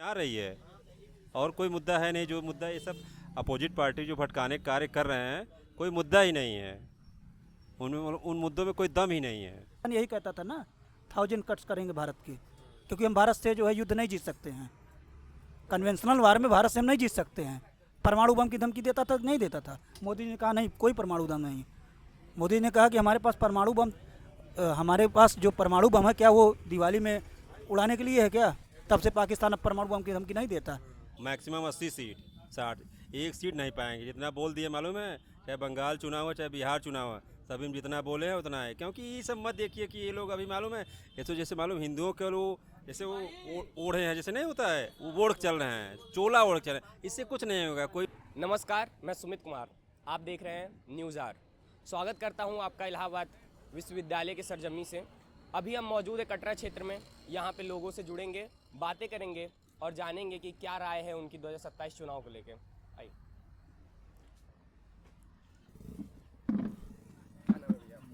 आ रही है। और कोई मुद्दा है नहीं, जो मुद्दा ये सब अपोजिट पार्टी जो भटकाने का कार्य कर रहे हैं, कोई मुद्दा ही नहीं है उनमें, उन मुद्दों में कोई दम ही नहीं है। यही कहता था ना, 1000 कट्स करेंगे भारत की, क्योंकि हम भारत से जो है युद्ध नहीं जीत सकते हैं। कन्वेंशनल वार में भारत से हम नहीं जीत सकते हैं। परमाणु बम की धमकी देता था, नहीं देता था। मोदी ने कहा नहीं, कोई परमाणु बम नहीं। मोदी ने कहा कि हमारे पास परमाणु बम, हमारे पास जो परमाणु बम है, क्या वो दिवाली में उड़ाने के लिए है क्या? तब से पाकिस्तान अब परमाणु बम की धमकी नहीं देता। मैक्सिमम 80 सीट, 60, एक सीट नहीं पाएंगे। जितना बोल दिए मालूम है, चाहे बंगाल चुनाव हो चाहे बिहार चुनाव हो, सभी में जितना बोले हैं उतना है। क्योंकि ये सब मत देखिए कि ये लोग अभी मालूम है, ये तो जैसे मालूम हिंदुओं के लोग जैसे वो ओढ़े हैं, जैसे नहीं होता है, वो ओढ़ चल रहे हैं, चोला ओढ़ चल रहे हैं। इससे कुछ नहीं होगा कोई। नमस्कार, मैं सुमित कुमार, आप देख रहे हैं न्यूज़ आर। स्वागत करता हूं आपका इलाहाबाद विश्वविद्यालय के सरजमी से। अभी हम मौजूद है कटरा क्षेत्र में। यहां पे लोगों से जुड़ेंगे, बातें करेंगे और जानेंगे कि क्या राय है उनकी 2027 चुनाव को लेकर। आइए।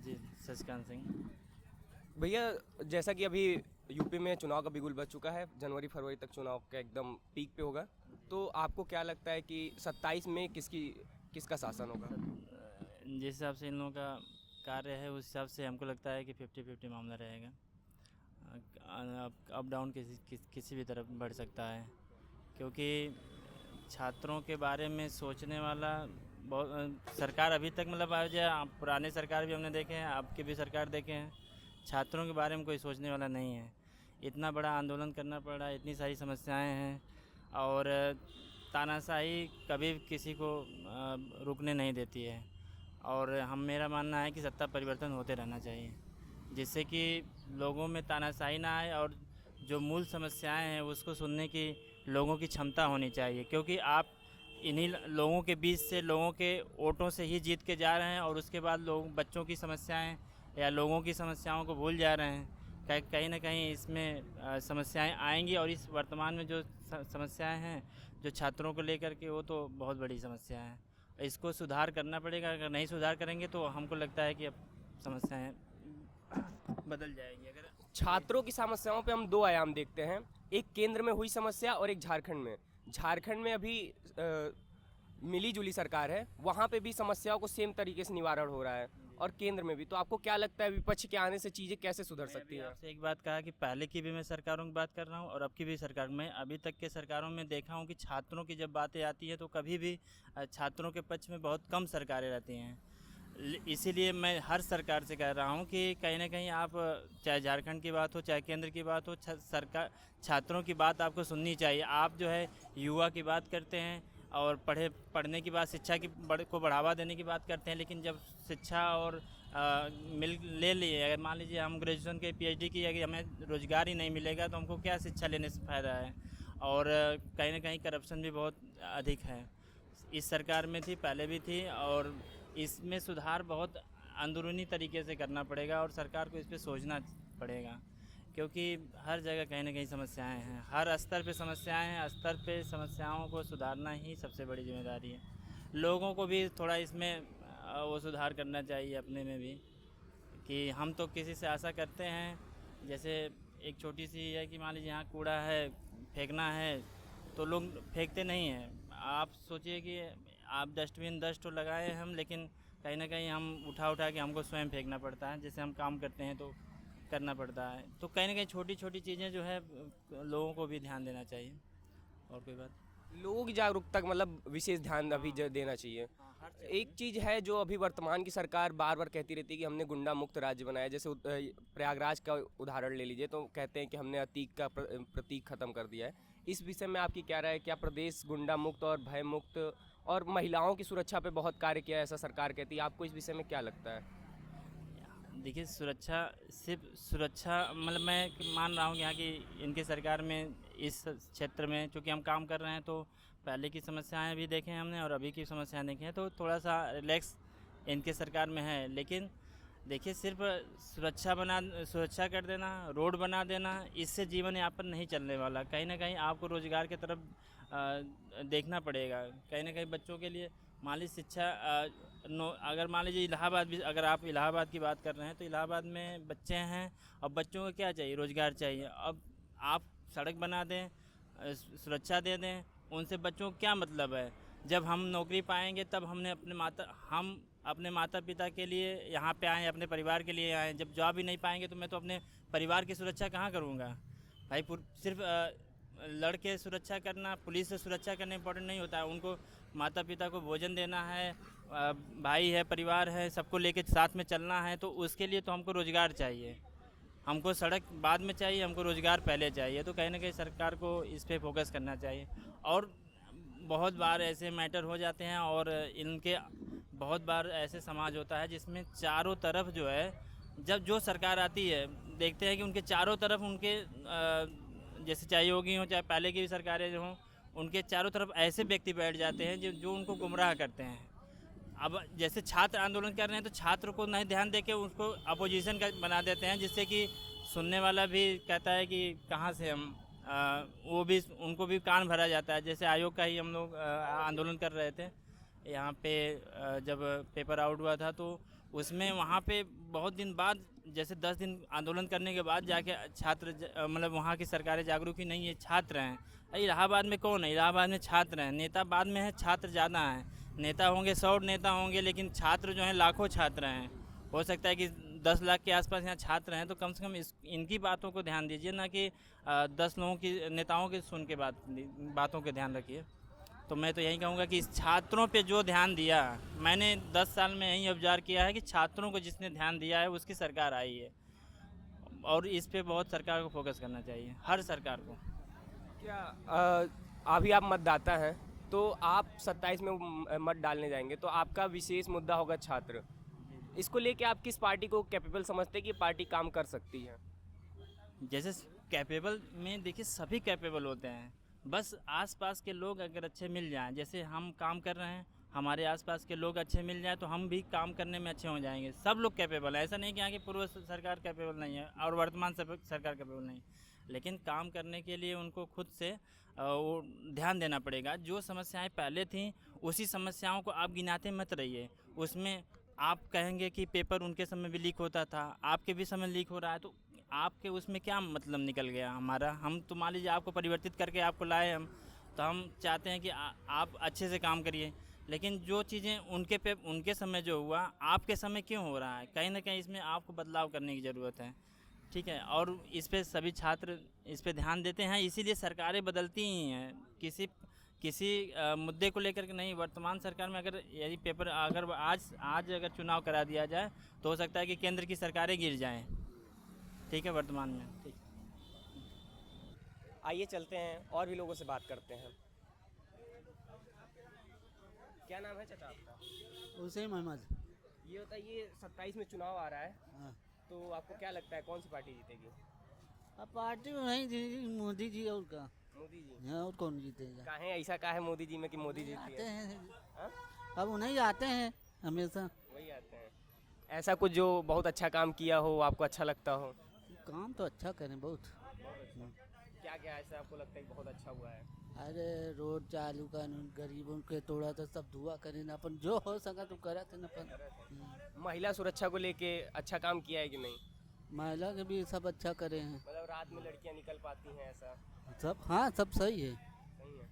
जी, शशिकांत सिंह। भैया, जैसा कि अभी यूपी में चुनाव का बिगुल बज चुका है, जनवरी फरवरी तक चुनाव का एकदम पीक पे होगा, तो आपको क्या लगता है कि 27 में किसका शासन होगा? जिस हिसाब से इन लोगों का कार्य है उस हिसाब से हमको लगता है कि 50-50 मामला रहेगा। अप डाउन किसी भी तरफ बढ़ सकता है, क्योंकि छात्रों के बारे में सोचने वाला बहुत सरकार अभी तक, मतलब पुराने सरकार भी हमने देखे हैं, अब की भी सरकार देखे हैं, छात्रों के बारे में कोई सोचने वाला नहीं है। इतना बड़ा आंदोलन करना पड़ रहा है, इतनी सारी समस्याएं हैं, और तानाशाही कभी किसी को रुकने नहीं देती है। और मेरा मानना है कि सत्ता परिवर्तन होते रहना चाहिए, जिससे कि लोगों में तानाशाही ना आए, और जो मूल समस्याएं हैं उसको सुनने की लोगों की क्षमता होनी चाहिए। क्योंकि आप इन्हीं लोगों के बीच से, लोगों के वोटों से ही जीत के जा रहे हैं, और उसके बाद लोग बच्चों की समस्याएं या लोगों की समस्याओं को भूल जा रहे हैं। कहीं ना कहीं इसमें समस्याएं आएंगी, और इस वर्तमान में जो समस्याएं हैं जो छात्रों को लेकर के, वो तो बहुत बड़ी समस्या है। इसको सुधार करना पड़ेगा। अगर नहीं सुधार करेंगे तो हमको लगता है कि अब समस्याएं बदल जाएंगी। अगर छात्रों की समस्याओं पे हम दो आयाम देखते हैं, एक केंद्र में हुई समस्या और एक झारखंड में। झारखंड में अभी मिली जुली सरकार है, वहाँ पे भी समस्याओं को सेम तरीके से निवारण हो रहा है, और केंद्र में भी। तो आपको क्या लगता है विपक्ष के आने से चीज़ें कैसे सुधर सकती हैं? आपसे एक बात कहा कि पहले की भी मैं सरकारों की बात कर रहा हूँ, और अब की भी सरकार में, अभी तक के सरकारों में देखा हूँ कि छात्रों की जब बातें आती है तो कभी भी छात्रों के पक्ष में बहुत कम सरकारें रहती हैं। इसीलिए मैं हर सरकार से कह रहा हूँ कि कहीं ना कहीं आप, चाहे झारखंड की बात हो चाहे केंद्र की बात हो, सरकार छात्रों की बात आपको सुननी चाहिए। आप जो है युवा की बात करते हैं और पढ़ने की बात, शिक्षा की को बढ़ावा देने की बात करते हैं, लेकिन जब शिक्षा और ले लिए, अगर मान लीजिए हम ग्रेजुएशन के पीएचडी की, अगर हमें रोज़गार ही नहीं मिलेगा तो हमको क्या शिक्षा लेने से फ़ायदा है। और कहीं ना कहीं करप्शन भी बहुत अधिक है। इस सरकार में थी, पहले भी थी, और इसमें सुधार बहुत अंदरूनी तरीके से करना पड़ेगा, और सरकार को इस पर सोचना पड़ेगा। क्योंकि हर जगह कहीं ना कहीं समस्याएं हैं, हर स्तर पे समस्याएं हैं। स्तर पे समस्याओं को सुधारना ही सबसे बड़ी जिम्मेदारी है। लोगों को भी थोड़ा इसमें वो सुधार करना चाहिए अपने में भी, कि हम तो किसी से आशा करते हैं, जैसे एक छोटी सी है कि मान लीजिए यहाँ कूड़ा है, फेंकना है, तो लोग फेंकते नहीं हैं। आप सोचिए कि आप डस्टबिन 10 तो लगाए हम, लेकिन कहीं ना कहीं हम उठा के हमको स्वयं फेंकना पड़ता है। जैसे हम काम करते हैं तो करना पड़ता है। तो कहीं ना कहीं छोटी छोटी चीज़ें जो है लोगों को भी ध्यान देना चाहिए। और कोई बात, लोगों की जागरूकता का मतलब विशेष ध्यान अभी देना चाहिए। एक चीज़ है जो अभी वर्तमान की सरकार बार बार कहती रहती है कि हमने गुंडा मुक्त राज्य बनाया। जैसे प्रयागराज का उदाहरण ले लीजिए, तो कहते हैं कि हमने अतीक का प्रतीक खत्म कर दिया है। इस विषय में आपकी क्या राय है? क्या प्रदेश गुंडा मुक्त और भय मुक्त और महिलाओं की सुरक्षा पे बहुत कार्य किया है, ऐसा सरकार कहती है? आपको इस विषय में क्या लगता है? देखिए, सुरक्षा सिर्फ सुरक्षा, मतलब मैं मान रहा हूँ यहाँ की इनकी सरकार में, इस क्षेत्र में चूँकि हम काम कर रहे हैं, तो पहले की समस्याएं भी देखें हमने और अभी की समस्याएं देखें हैं, तो थोड़ा सा रिलैक्स इनके सरकार में है। लेकिन देखिए, सिर्फ सुरक्षा कर देना, रोड बना देना, इससे जीवन यापन नहीं चलने वाला। कहीं ना कहीं आपको रोज़गार की तरफ देखना पड़ेगा। कहीं ना कहीं बच्चों के लिए मान लीजिए शिक्षा, अगर मान लीजिए इलाहाबाद भी, अगर आप इलाहाबाद की बात कर रहे हैं, तो इलाहाबाद में बच्चे हैं और बच्चों को क्या चाहिए? रोज़गार चाहिए। अब आप सड़क बना दें, सुरक्षा दे दें, उनसे बच्चों को क्या मतलब है। जब हम नौकरी पाएंगे तब हम अपने माता पिता के लिए यहाँ पे आए, अपने परिवार के लिए आए। जब जॉब ही नहीं पाएंगे तो मैं तो अपने परिवार की सुरक्षा कहाँ करूँगा भाई। सिर्फ लड़के सुरक्षा करना, पुलिस से सुरक्षा करना इम्पोर्टेंट नहीं होता है। उनको माता पिता को भोजन देना है, भाई है, परिवार है, सबको लेके साथ में चलना है। तो उसके लिए तो हमको रोज़गार चाहिए। हमको सड़क बाद में चाहिए, हमको रोज़गार पहले चाहिए। तो कहीं ना कहीं सरकार को इस पे फोकस करना चाहिए। और बहुत बार ऐसे मैटर हो जाते हैं और इनके बहुत बार ऐसे समाज होता है जिसमें चारों तरफ जो है, जब जो सरकार आती है देखते हैं कि उनके चारों तरफ उनके जैसे चाहे योगी हों चाहे पहले की भी सरकारें जो हों, उनके चारों तरफ ऐसे व्यक्ति बैठ जाते हैं जो उनको गुमराह करते हैं। अब जैसे छात्र आंदोलन कर रहे हैं तो छात्र को नहीं ध्यान देके उसको अपोजिशन का बना देते हैं, जिससे कि सुनने वाला भी कहता है कि कहाँ से हम वो भी उनको भी कान भरा जाता है। जैसे आयोग का ही हम लोग आंदोलन कर रहे थे यहाँ पे, जब पेपर आउट हुआ था तो उसमें वहाँ पे बहुत दिन बाद, जैसे 10 दिन आंदोलन करने के बाद जाके छात्र मतलब वहाँ की सरकारें जागरूक ही नहीं है, छात्र हैं। इलाहाबाद में कौन है? इलाहाबाद में छात्र हैं। नेता बाद में है, छात्र ज़्यादा हैं। नेता होंगे 100 नेता होंगे, लेकिन छात्र जो हैं लाखों छात्र हैं। हो सकता है कि 10 लाख के आसपास यहाँ छात्र हैं। तो कम से कम इनकी बातों को ध्यान दीजिए, ना कि 10 लोगों की नेताओं की सुन के बातों के ध्यान रखिए। तो मैं तो यही कहूँगा कि इस छात्रों पे जो ध्यान दिया, मैंने 10 साल में यही ऑब्जर्व किया है कि छात्रों को जिसने ध्यान दिया है उसकी सरकार आई है। और इस पे बहुत सरकार को फोकस करना चाहिए, हर सरकार को। क्या अभी आप मतदाता हैं तो आप 27 में मत डालने जाएंगे, तो आपका विशेष मुद्दा होगा छात्र। इसको लेके आप किस पार्टी को कैपेबल समझते हैं कि पार्टी काम कर सकती है? जैसे कैपेबल में देखिए सभी कैपेबल होते हैं, बस आसपास के लोग अगर अच्छे मिल जाएं, जैसे हम काम कर रहे हैं, हमारे आसपास के लोग अच्छे मिल जाएं तो हम भी काम करने में अच्छे हो जाएंगे। सब लोग कैपेबल है, ऐसा नहीं कि यहाँ की पूर्व सरकार कैपेबल नहीं है और वर्तमान सरकार कैपेबल नहीं, लेकिन काम करने के लिए उनको खुद से वो ध्यान देना पड़ेगा। जो समस्याएं पहले थीं उसी समस्याओं को आप गिनाते मत रहिए। उसमें आप कहेंगे कि पेपर उनके समय भी लीक होता था, आपके भी समय लीक हो रहा है, तो आपके उसमें क्या मतलब निकल गया हमारा? हम तो मान लीजिए आपको परिवर्तित करके आपको लाए हम, तो हम चाहते हैं कि आप अच्छे से काम करिए। लेकिन जो चीज़ें उनके समय जो हुआ, आपके समय क्यों हो रहा है? कहीं ना कहीं इसमें आपको बदलाव करने की ज़रूरत है, ठीक है। और इस पे सभी छात्र इस पे ध्यान देते हैं, इसीलिए सरकारें बदलती ही हैं। किसी मुद्दे को लेकर के नहीं। वर्तमान सरकार में अगर यदि पेपर अगर आज अगर चुनाव करा दिया जाए तो हो सकता है कि केंद्र की सरकारें गिर जाएं, ठीक है, वर्तमान में। ठीक, आइए चलते हैं और भी लोगों से बात करते हैं। क्या नाम है चाचा आपका? हुसैन मोहम्मद। ये बताइए 27 में चुनाव आ रहा है, हाँ। तो आपको क्या लगता है कौन सी पार्टी जीतेगी? अब पार्टी में नहीं जीतेगी मोदी जी, और का मोदी जी। हाँ, और कौन जीतेगा? काहे ऐसा का है मोदी जी में कि मोदी जीती आते है? हैं हाँ? अब उन्हें आते हैं हमेशा। वही आते हैं। ऐसा कुछ जो बहुत अच्छा काम किया हो, आपको अच्छा लगता हो? काम तो अच्छा करें बहुत। क्या क्या ऐसा आपको लगता है कि बहुत अच्छा हुआ है? अरे रोड चालू का गरीबों के थोड़ा सा सब दुआ करें ना, अपन जो हो सका तो करा थे ना अपन। महिला सुरक्षा को लेके अच्छा काम किया है कि नहीं? महिला के भी सब अच्छा करे हैं मतलब रात में लड़कियां निकल पाती हैं, ऐसा सब। हाँ सब सही है। सही है।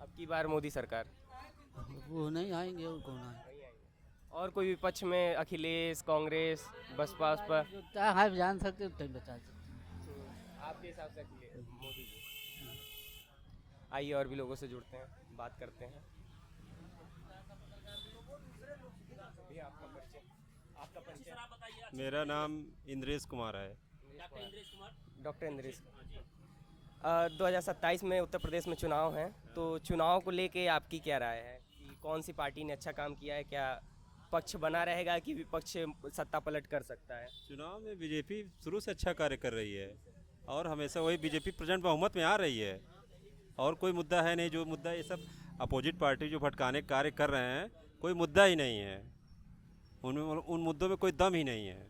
अब की बार मोदी सरकार वो नहीं आएंगे और कौन आए? नहीं आएंगे। और कोई विपक्ष में अखिलेश, कांग्रेस, बसपा क्या है जान सकते हो तो बता सकते। आपके हिसाब से अखिलेश, मोदी जी। आइए और भी लोगों से जुड़ते हैं, बात करते हैं। भैया आपका परिचय? मेरा नाम इंद्रेश कुमार है। डॉक्टर इंद्रेश। 2027 में उत्तर प्रदेश में चुनाव हैं, तो चुनाव को लेके आपकी क्या राय है कि कौन सी पार्टी ने अच्छा काम किया है? क्या पक्ष बना रहेगा कि विपक्ष सत्ता पलट कर सकता है? चुनाव में बीजेपी शुरू से अच्छा कार्य कर रही है और हमेशा वही बीजेपी प्रेजेंट बहुमत में आ रही है। और कोई मुद्दा है नहीं, जो मुद्दा ये सब अपोजिट पार्टी जो भटकाने का कार्य कर रहे हैं, कोई मुद्दा ही नहीं है उन मुद्दों में, कोई दम ही नहीं है।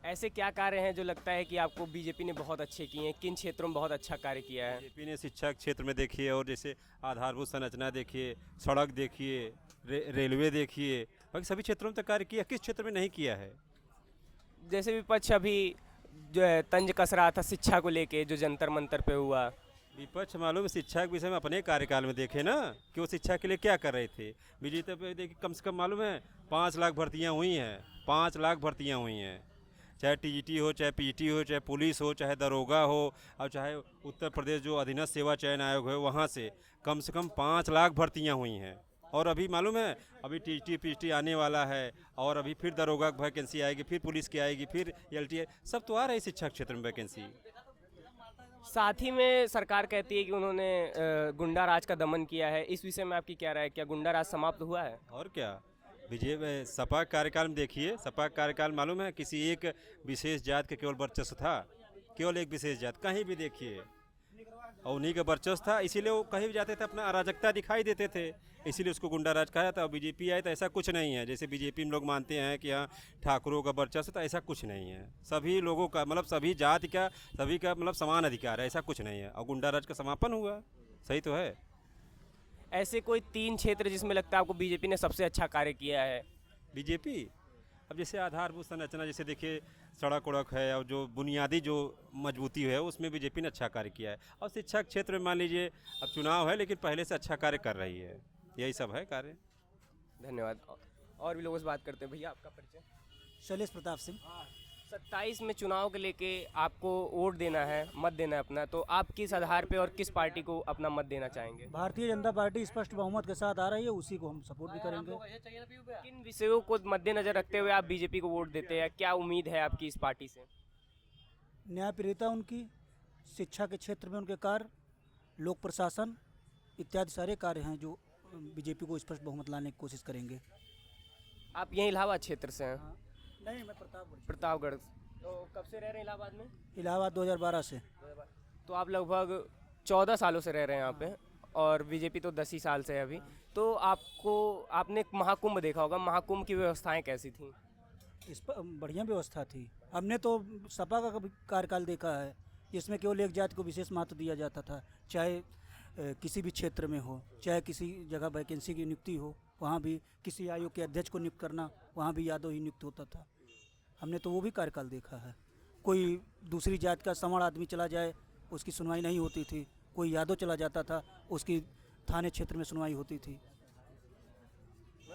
ऐसे क्या कार्य हैं जो लगता है कि आपको बीजेपी ने बहुत अच्छे किए हैं? किन क्षेत्रों में बहुत अच्छा कार्य किया है? बीजेपी ने शिक्षा क्षेत्र में देखिए, और जैसे आधारभूत संरचना देखिए, सड़क देखिए, रेलवे देखिए, बाकी सभी क्षेत्रों में तो कार्य किया। किस क्षेत्र में नहीं किया है? जैसे विपक्ष अभी जो है तंज कस रहा था शिक्षा को लेके, जो जंतर मंतर पे हुआ, विपक्ष मालूम है, शिक्षा के विषय में अपने कार्यकाल में देखे ना कि वो शिक्षा के लिए क्या कर रहे थे। बीजेपी पे देखिए कम से कम मालूम है 5 लाख भर्तियां हुई हैं, 5 लाख भर्तियां हुई हैं, चाहे टीजीटी हो, चाहे पीटी हो, चाहे पुलिस हो, चाहे दरोगा हो, और चाहे उत्तर प्रदेश जो अधीनस्थ सेवा चयन आयोग है वहाँ से कम 5 लाख भर्तियाँ हुई हैं। और अभी मालूम है अभी टीजीटी पीटी आने वाला है, और अभी फिर दरोगा की वैकेंसी आएगी, फिर पुलिस की आएगी, फिर एलटीए, सब तो आ रही है शिक्षा क्षेत्र में वैकेंसी। साथ ही में सरकार कहती है कि उन्होंने गुंडा राज का दमन किया है। इस विषय में आपकी क्या राय है? क्या गुंडा राज समाप्त हुआ है? और क्या, बीजेपी सपा कार्यकाल में देखिए, सपा कार्यकाल मालूम है किसी एक विशेष जात का केवल वर्चस्व था, केवल एक विशेष जात, कहीं भी देखिए, और उन्हीं का वर्चस्व था, इसीलिए वो कहीं भी जाते थे अपना अराजकता दिखाई देते थे, इसीलिए उसको गुंडा राज कहा जाता। और बीजेपी आए तो ऐसा कुछ नहीं है, जैसे बीजेपी में लोग मानते हैं कि हाँ ठाकुरों का वर्चस्व, तो ऐसा कुछ नहीं है। सभी लोगों का मतलब सभी जाति का, सभी का मतलब समान अधिकार है, ऐसा कुछ नहीं है। और गुंडा राज का समापन हुआ, सही तो है। ऐसे कोई 3 क्षेत्र जिसमें लगता है आपको बीजेपी ने सबसे अच्छा कार्य किया है? बीजेपी अब जैसे आधारभूत संरचना, जैसे देखिए सड़क उड़क है, और जो बुनियादी जो मजबूती है उसमें बीजेपी ने अच्छा कार्य किया है। और शिक्षा क्षेत्र में मान लीजिए अब चुनाव है लेकिन पहले से अच्छा कार्य कर रही है, यही सब है कार्य। धन्यवाद। और भी लोगों से बात करते हैं। भैया आपका परिचय? शैलेश प्रताप सिंह। 27 में चुनाव के लेके आपको वोट देना है, मत देना है अपना, तो आप किस आधार पे और किस पार्टी को अपना मत देना चाहेंगे? भारतीय जनता पार्टी स्पष्ट बहुमत के साथ आ रही है, उसी को हम सपोर्ट भी करेंगे। किन विषयों को मद्देनजर रखते हुए आप बीजेपी को वोट देते हैं? क्या उम्मीद है आपकी इस पार्टी से? न्यायप्रियता उनकी, शिक्षा के क्षेत्र में उनके कार्य, लोक प्रशासन इत्यादि सारे कार्य हैं जो बीजेपी को स्पष्ट बहुमत लाने की कोशिश करेंगे। आप यहीं इलाहाबाद क्षेत्र से हैं? नहीं, मैं प्रतापगढ़। प्रतापगढ़। तो कब से रह रहे हैं इलाहाबाद में? इलाहाबाद 2012 से। तो आप लगभग 14 सालों से रह रहे हैं यहाँ पे, और बीजेपी तो 10 ही साल से है अभी। तो आपने महाकुंभ देखा होगा, महाकुंभ की व्यवस्थाएं कैसी थी? इस पर बढ़िया व्यवस्था थी। हमने तो सपा का कभी कार्यकाल देखा है जिसमें केवल एक जाति को विशेष महत्व दिया जाता था, चाहे किसी भी क्षेत्र में हो, चाहे किसी जगह वैकेंसी की नियुक्ति हो, वहाँ भी किसी आयोग के अध्यक्ष को नियुक्त करना, वहाँ भी यादव ही नियुक्त होता था। हमने तो वो भी कार्यकाल देखा है। कोई दूसरी जात का सवर्ण आदमी चला जाए उसकी सुनवाई नहीं होती थी, कोई यादव चला जाता था उसकी थाने क्षेत्र में सुनवाई होती थी।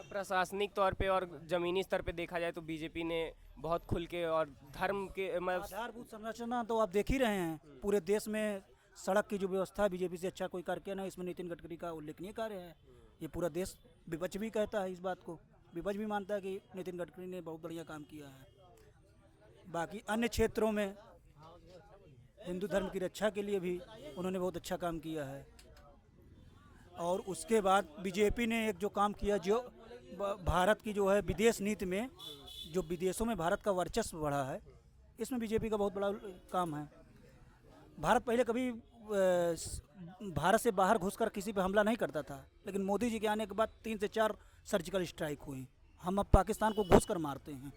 प्रशासनिक तौर पे और ज़मीनी स्तर पे देखा जाए तो बीजेपी ने बहुत खुल के और धर्म के आधारभूत संरचना तो आप देख ही रहे हैं, पूरे देश में सड़क की जो व्यवस्था है बीजेपी से अच्छा कोई कार्य किया नहीं, इसमें नितिन गडकरी का उल्लेखनीय कार्य है। ये पूरा देश, विपक्ष भी कहता है इस बात को, विपक्ष भी मानता है कि नितिन गडकरी ने बहुत बढ़िया काम किया है। बाकी अन्य क्षेत्रों में हिंदू धर्म की रक्षा के लिए भी उन्होंने बहुत अच्छा काम किया है। और उसके बाद बीजेपी ने एक जो काम किया, जो भारत की जो है विदेश नीति में, जो विदेशों में भारत का वर्चस्व बढ़ा है, इसमें बीजेपी का बहुत बड़ा काम है। भारत पहले कभी भारत से बाहर घुसकर किसी पे हमला नहीं करता था, लेकिन मोदी जी के आने के बाद 3 से 4 सर्जिकल स्ट्राइक हुई। हम अब पाकिस्तान को घुसकर मारते हैं।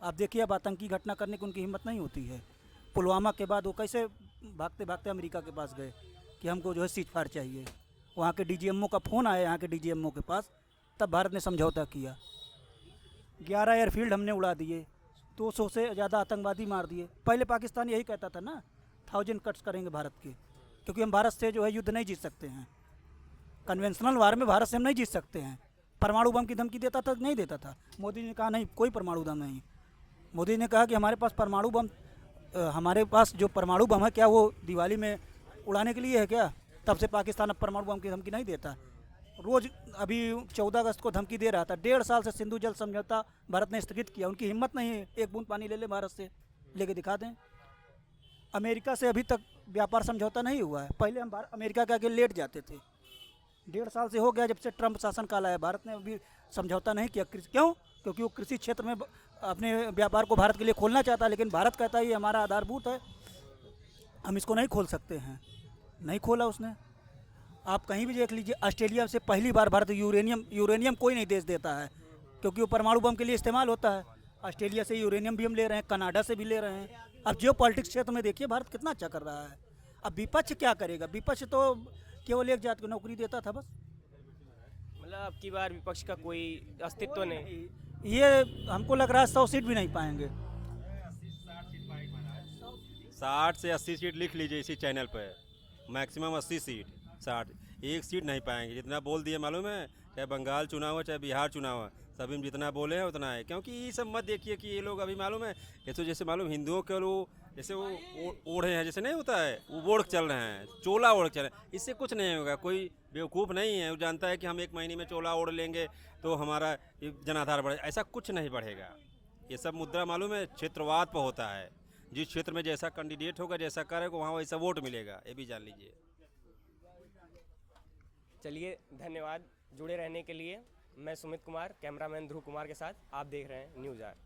आप देखिए, अब आतंकी घटना करने की उनकी हिम्मत नहीं होती है। पुलवामा के बाद वो कैसे भागते भागते अमेरिका के पास गए कि हमको जो है सीज फायर चाहिए। वहाँ के डीजीएमओ का फ़ोन आया यहाँ के डीजीएमओ के पास, तब भारत ने समझौता किया। 11 एयरफील्ड हमने उड़ा दिए, 200 से ज़्यादा आतंकवादी मार दिए। पहले पाकिस्तान यही कहता था ना, 1000 कट्स करेंगे भारत के, क्योंकि हम भारत से जो है युद्ध नहीं जीत सकते हैं। कन्वेंशनल वार में भारत से हम नहीं जीत सकते हैं। परमाणु बम की धमकी देता था, नहीं देता था। मोदी ने कहा नहीं, कोई परमाणु बम नहीं। मोदी ने कहा कि हमारे पास परमाणु बम, हमारे पास जो परमाणु बम है क्या वो दिवाली में उड़ाने के लिए है क्या? तब से पाकिस्तान अब परमाणु बम की धमकी नहीं देता। रोज़ अभी 14 अगस्त को धमकी दे रहा था। 1.5 साल से सिंधु जल समझौता भारत ने स्थगित किया। उनकी हिम्मत नहीं है एक बूंद पानी ले ले भारत से, लेके दिखा दें। अमेरिका से अभी तक व्यापार समझौता नहीं हुआ है। पहले हम अमेरिका के आगे लेट जाते थे। 1.5 साल से हो गया जब से ट्रंप शासन काल आया, भारत ने अभी समझौता नहीं किया। क्यों? क्योंकि वो कृषि क्षेत्र में अपने व्यापार को भारत के लिए खोलना चाहता है, लेकिन भारत कहता है ये हमारा आधारभूत है, हम इसको नहीं खोल सकते हैं। नहीं खोला उसने। आप कहीं भी देख लीजिए, ऑस्ट्रेलिया से पहली बार भारत यूरेनियम कोई नहीं देश देता है, क्योंकि वो परमाणु बम के लिए इस्तेमाल होता है। ऑस्ट्रेलिया से यूरेनियम भी हम ले रहे हैं, कनाडा से भी ले रहे हैं। अब जियो पॉलिटिक्स क्षेत्र में देखिए भारत कितना अच्छा कर रहा है। अब विपक्ष क्या करेगा? विपक्ष तो केवल एक जात को नौकरी देता था बस। मतलब अब की बार विपक्ष का कोई अस्तित्व नहीं। ये हमको लग रहा है 100 सीट भी नहीं पाएंगे। 60 से 80 सीट लिख लीजिए इसी चैनल पर। मैक्सिमम 80 सीट 60 एक सीट नहीं पाएंगे। जितना बोल दिए मालूम है, चाहे बंगाल चुनाव हो चाहे बिहार चुनाव हो, सभी में जितना बोले हैं उतना है। क्योंकि ये सब मत देखिए कि ये लोग अभी मालूम है, ये तो जैसे मालूम हिंदुओं के लोग जैसे वो ओढ़े हैं, जैसे नहीं होता है वो ओढ़ चल रहे हैं, चोला ओढ़ चल रहे हैं। इससे कुछ नहीं होगा। कोई बेवकूफ़ नहीं है, वो जानता है कि हम 1 महीने में चोला ओढ़ लेंगे तो हमारा ये जनाधार बढ़े, ऐसा कुछ नहीं बढ़ेगा। ये सब मुद्रा मालूम है क्षेत्रवाद पर होता है। जिस क्षेत्र में जैसा कैंडिडेट होगा, जैसा करेगा, वहाँ वैसा वोट मिलेगा, ये भी जान लीजिए। चलिए, धन्यवाद जुड़े रहने के लिए। मैं सुमित कुमार, कैमरामैन ध्रुव कुमार के साथ आप देख रहे हैं न्यूज़ आर।